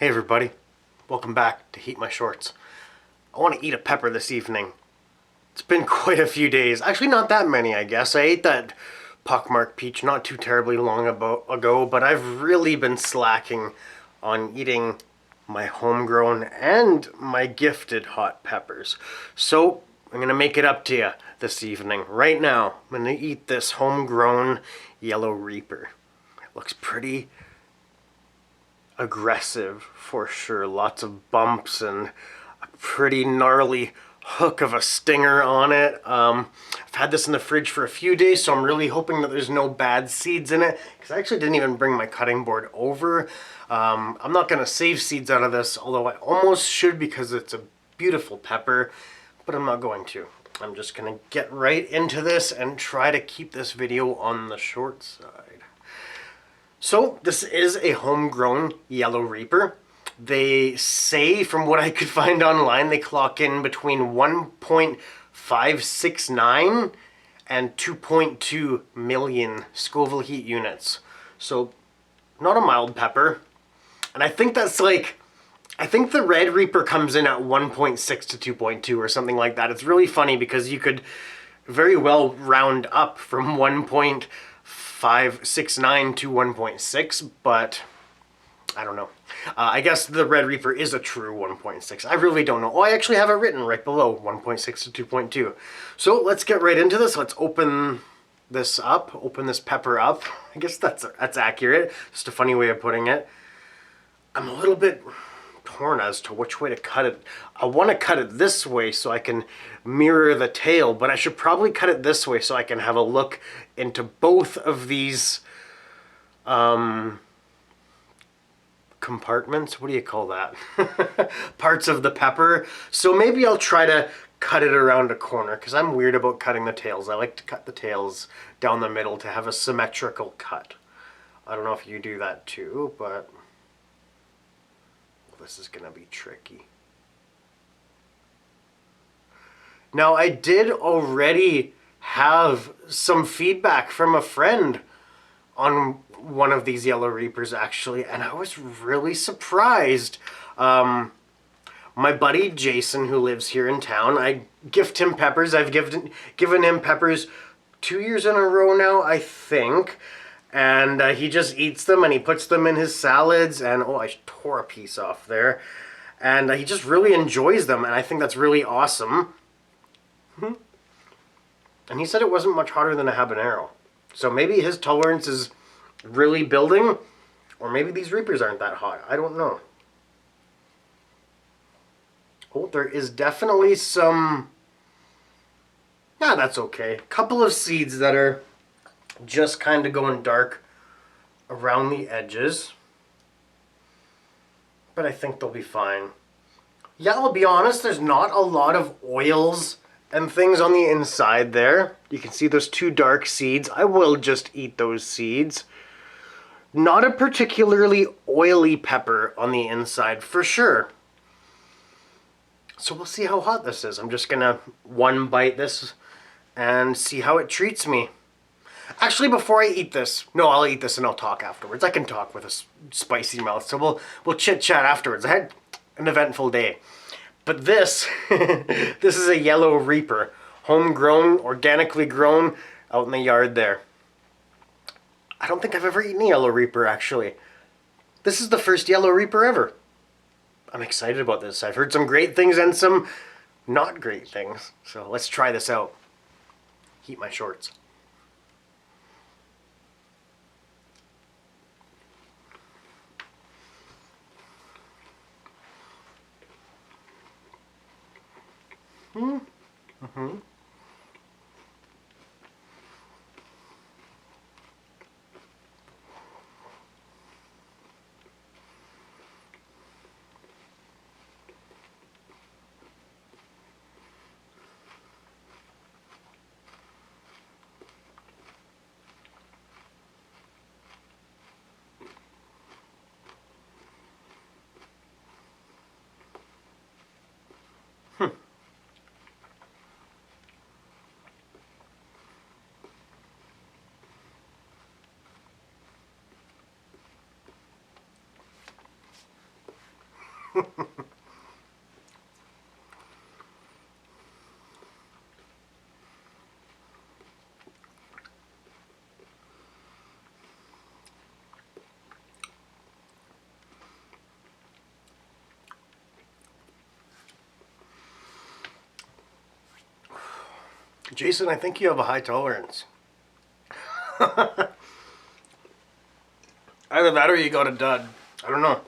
Hey everybody, welcome back to Heat My Shorts. I want to eat a pepper this evening. It's been quite a few days, actually not that many I guess. I ate that pockmarked peach not too terribly long ago, but I've really been slacking on eating my homegrown and my gifted hot peppers. So I'm going to make it up to you this evening. Right now, I'm going to eat this homegrown Yellow Reaper. It looks pretty aggressive for sure. Lots of bumps and a pretty gnarly hook of a stinger on it. I've had this in the fridge for a few days, so I'm really hoping that there's no bad seeds in it, because I actually didn't even bring my cutting board over. I'm not going to save seeds out of this, although I almost should because it's a beautiful pepper, but I'm not going to. I'm just going to get right into this and try to keep this video on the short side. So this is a homegrown Yellow Reaper. They say, from what I could find online, they clock in between 1.569 and 2.2 million Scoville heat units. So not a mild pepper. And I think that's like, I think the Red Reaper comes in at 1.6 to 2.2 or something like that. It's really funny because you could very well round up from 1.569 to 1.6, but I don't know. I guess the Red Reaper is a true 1.6. I really don't know. Oh, I actually have it written right below 1.6 to 2.2. So let's get right into this. Let's open this up, open this pepper up. I guess that's accurate. Just a funny way of putting it. I'm a little bit torn as to which way to cut it. I want to cut it this way so I can mirror the tail, but I should probably cut it this way so I can have a look into both of these compartments. What do you call that? Parts of the pepper. So maybe I'll try to cut it around a corner, because I'm weird about cutting the tails. I like to cut the tails down the middle to have a symmetrical cut. I don't know if you do that too, but this is gonna be tricky. Now, I did already have some feedback from a friend on one of these Yellow Reapers, actually, and I was really surprised. My buddy Jason, who lives here in town, I gift him peppers. I've given him peppers 2 years in a row now, I think. And he just eats them and he puts them in his salads. And oh, I tore a piece off there. And he just really enjoys them. And I think that's really awesome. And he said it wasn't much hotter than a habanero. So maybe his tolerance is really building. Or maybe these Reapers aren't that hot. I don't know. Oh, there is definitely some... Yeah, that's okay. A couple of seeds that are just kind of going dark around the edges, but I think they'll be fine. Yeah, I'll be honest, there's not a lot of oils and things on the inside there. You can see those two dark seeds. I will just eat those seeds. Not a particularly oily pepper on the inside for sure. So we'll see how hot this is. I'm just gonna one bite this and see how it treats me. Actually, before I eat this, no, I'll eat this and I'll talk afterwards. I can talk with a spicy mouth, so we'll chit-chat afterwards. I had an eventful day. But this, this is a Yellow Reaper, homegrown, organically grown, out in the yard there. I don't think I've ever eaten a Yellow Reaper, actually. This is the first Yellow Reaper ever. I'm excited about this. I've heard some great things and some not great things. So let's try this out. Heat my shorts. Jason, I think you have a high tolerance. Either that or you got a dud. I don't know.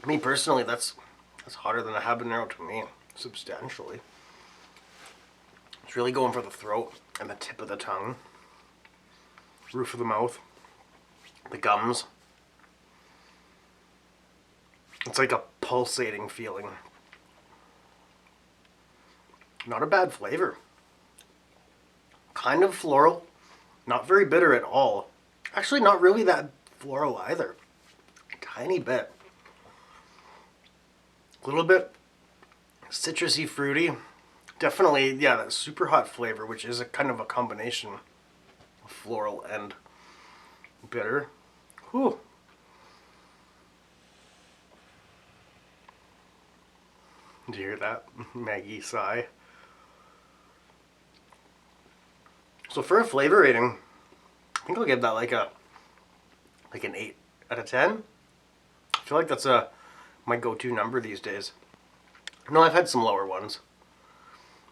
Me personally, that's hotter than a habanero to me, substantially. It's really going for the throat and the tip of the tongue, roof of the mouth, the gums. It's like a pulsating feeling. Not a bad flavor. Kind of floral, not very bitter at all. Actually, not really that floral either. Tiny bit. A little bit citrusy, fruity. Definitely, yeah, that super hot flavor, which is a kind of a combination of floral and bitter. Whew. Did you hear that? Maggie sigh. So for a flavor rating, I think I'll give that like an 8 out of 10. I feel like that's my go-to number these days. No, I've had some lower ones.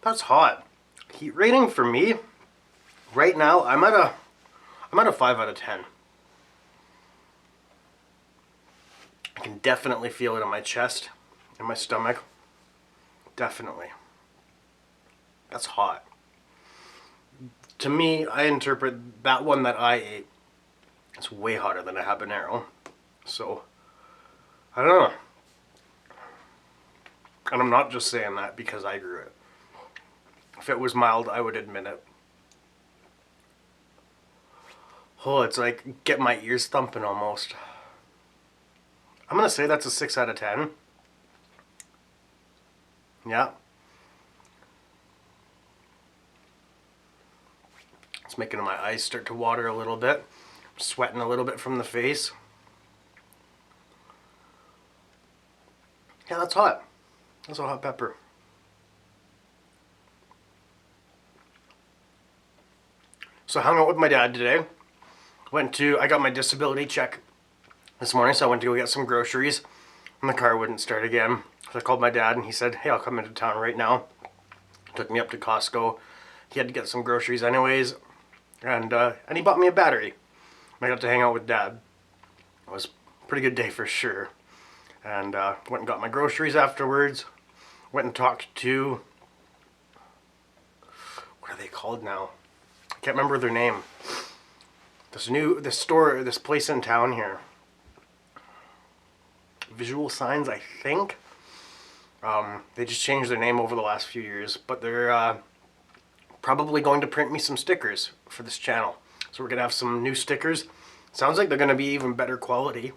That's hot. Heat rating for me right now, I'm at a 5 out of 10. I can definitely feel it in my chest, in my stomach. Definitely. That's hot. To me, I interpret that one that I ate as way hotter than a habanero. So, I don't know. And I'm not just saying that because I grew it. If it was mild, I would admit it. Oh, it's like get my ears thumping almost. I'm gonna say that's a 6 out of 10. Yeah. It's making my eyes start to water a little bit. I'm sweating a little bit from the face. Yeah, that's hot. That's a hot pepper. So I hung out with my dad today. I got my disability check this morning, so I went to go get some groceries. And the car wouldn't start again. So I called my dad and he said, hey, I'll come into town right now. Took me up to Costco. He had to get some groceries anyways. And he bought me a battery. I got to hang out with Dad. It was a pretty good day for sure. And went and got my groceries afterwards. Went and talked to, what are they called now? I can't remember their name. This place in town here. Visual Signs, I think. They just changed their name over the last few years, but they're probably going to print me some stickers for this channel. So we're gonna have some new stickers. Sounds like they're gonna be even better quality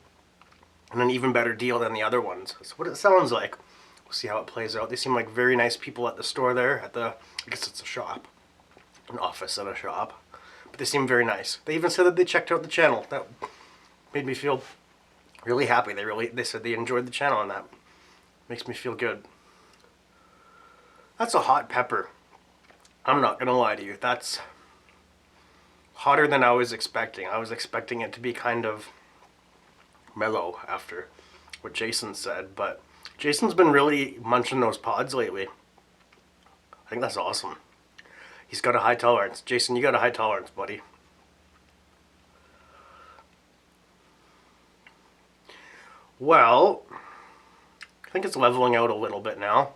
and an even better deal than the other ones. That's what it sounds like. We'll see how it plays out. They seem like very nice people at the store there. I guess it's a shop, an office and a shop. But they seem very nice. They even said that they checked out the channel. That made me feel really happy. They said they enjoyed the channel, and that makes me feel good. That's a hot pepper. I'm not gonna lie to you. That's hotter than I was expecting. I was expecting it to be kind of mellow after what Jason said, but Jason's been really munching those pods lately. I think that's awesome. He's got a high tolerance. Jason, you got a high tolerance, buddy. Well, I think it's leveling out a little bit now.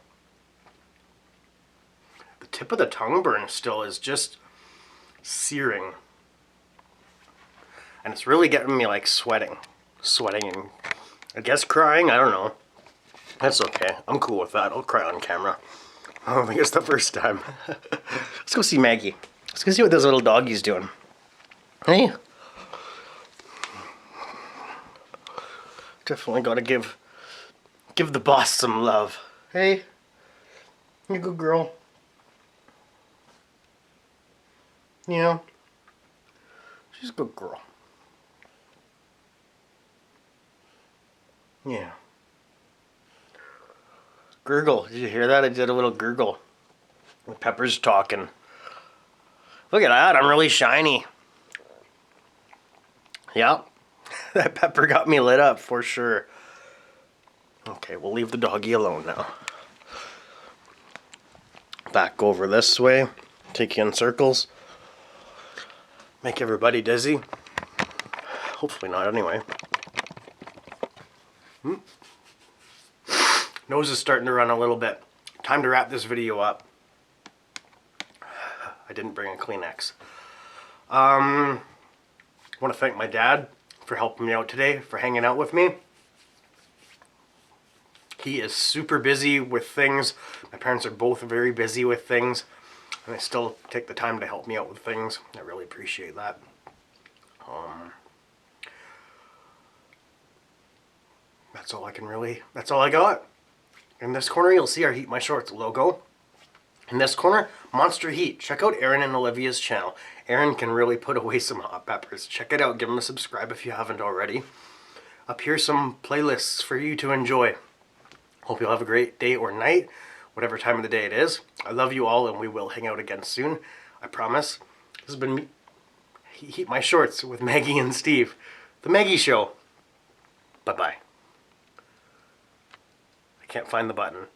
The tip of the tongue burn still is just searing. And it's really getting me like sweating and I guess crying, I don't know. That's okay, I'm cool with that. I'll cry on camera. I don't think it's the first time. Let's go see Maggie. Let's go see what this little doggy's doing. Hey. Definitely gotta give the boss some love. Hey. You good girl. Yeah. She's a good girl. Yeah. Gurgle. Did you hear that? I did a little gurgle. The pepper's talking. Look at that. I'm really shiny. Yep. That pepper got me lit up for sure. Okay, we'll leave the doggy alone now. Back over this way. Take you in circles. Make everybody dizzy. Hopefully not anyway. Nose is starting to run a little bit. Time to wrap this video up. I didn't bring a Kleenex. I want to thank my dad for helping me out today, for hanging out with me. He is super busy with things. My parents are both very busy with things. And they still take the time to help me out with things. I really appreciate that. That's all I got. In this corner, you'll see our HeatMyShorts logo. In this corner, Monster Heat. Check out Aaron and Olivia's channel. Aaron can really put away some hot peppers. Check it out. Give him a subscribe if you haven't already. Up here, some playlists for you to enjoy. Hope you'll have a great day or night, whatever time of the day it is. I love you all, and we will hang out again soon. I promise. This has been me, HeatMyShorts with Maggie and Steve. The Maggie Show. Bye-bye. I can't find the button.